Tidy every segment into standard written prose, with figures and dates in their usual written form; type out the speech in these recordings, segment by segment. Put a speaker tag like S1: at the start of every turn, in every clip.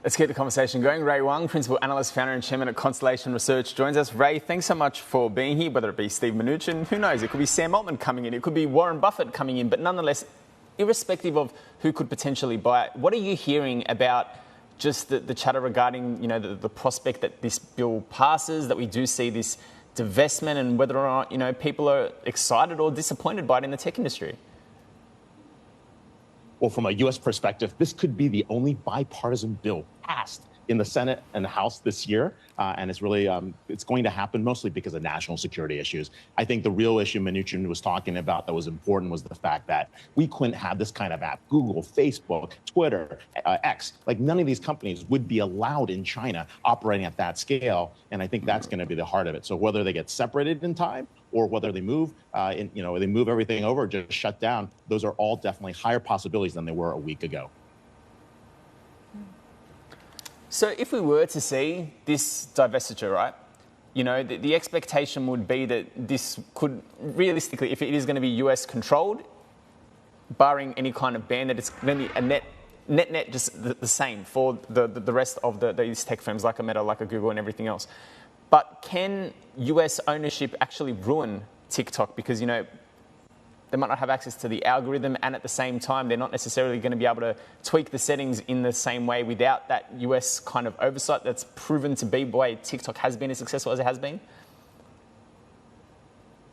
S1: Let's keep the conversation going. Ray Wang, Principal Analyst, Founder and Chairman at Constellation Research, joins us. Ray, thanks so much for being here, whether it be Steve Mnuchin, who knows, it could be Sam Altman coming in, it could be Warren Buffett coming in, but nonetheless, irrespective of who could potentially buy it, what are you hearing about just the chatter regarding, the prospect that this bill passes, that we do see this divestment, and whether or not, people are excited or disappointed by it in the tech industry?
S2: Well, from a U.S. perspective, this could be the only bipartisan bill passed in the Senate and the House this year. And it's really, it's going to happen mostly because of national security issues. I think the real issue Mnuchin was talking about that was important was the fact that we couldn't have this kind of app. Google, Facebook, Twitter, X, like none of these companies would be allowed in China operating at that scale. And I think that's going to be the heart of it. So whether they get separated in time or whether they move, they move everything over, or just shut down, those are all definitely higher possibilities than they were a week ago.
S1: So if we were to see this divestiture, right, the expectation would be that this could realistically, if it is going to be US controlled, barring any kind of ban, that it's going to be a net just the same for the rest of these tech firms like a Meta, like a Google and everything else. But can US ownership actually ruin TikTok? Because, they might not have access to the algorithm, and at the same time, they're not necessarily going to be able to tweak the settings in the same way without that US kind of oversight that's proven to be the way TikTok has been as successful as it has been?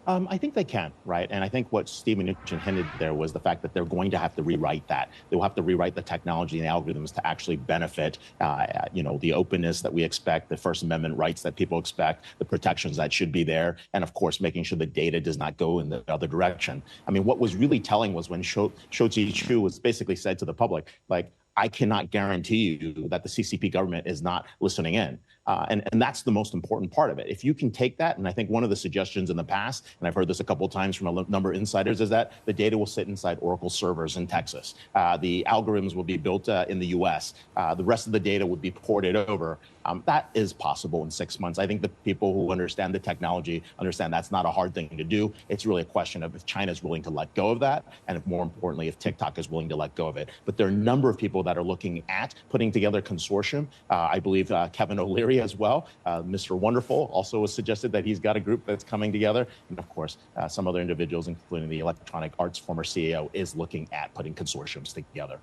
S2: I think they can, right? And I think what Steve Mnuchin hinted there was the fact that they're going to have to rewrite that. They'll have to rewrite the technology and the algorithms to actually benefit, the openness that we expect, the First Amendment rights that people expect, the protections that should be there, and of course, making sure the data does not go in the other direction. I mean, what was really telling was when Shou Zi was basically said to the public, like, I cannot guarantee you that the CCP government is not listening in. And that's the most important part of it. If you can take that, and I think one of the suggestions in the past, and I've heard this a couple of times from a number of insiders, is that the data will sit inside Oracle servers in Texas. The algorithms will be built in the US. The rest of the data would be ported over. That is possible in 6 months. I think the people who understand the technology understand that's not a hard thing to do. It's really a question of if China is willing to let go of that, and if more importantly, if TikTok is willing to let go of it. But there are a number of people that are looking at putting together a consortium. I believe Kevin O'Leary as well. Mr. Wonderful also has suggested that he's got a group that's coming together. And of course, some other individuals, including the Electronic Arts former CEO, is looking at putting consortiums together.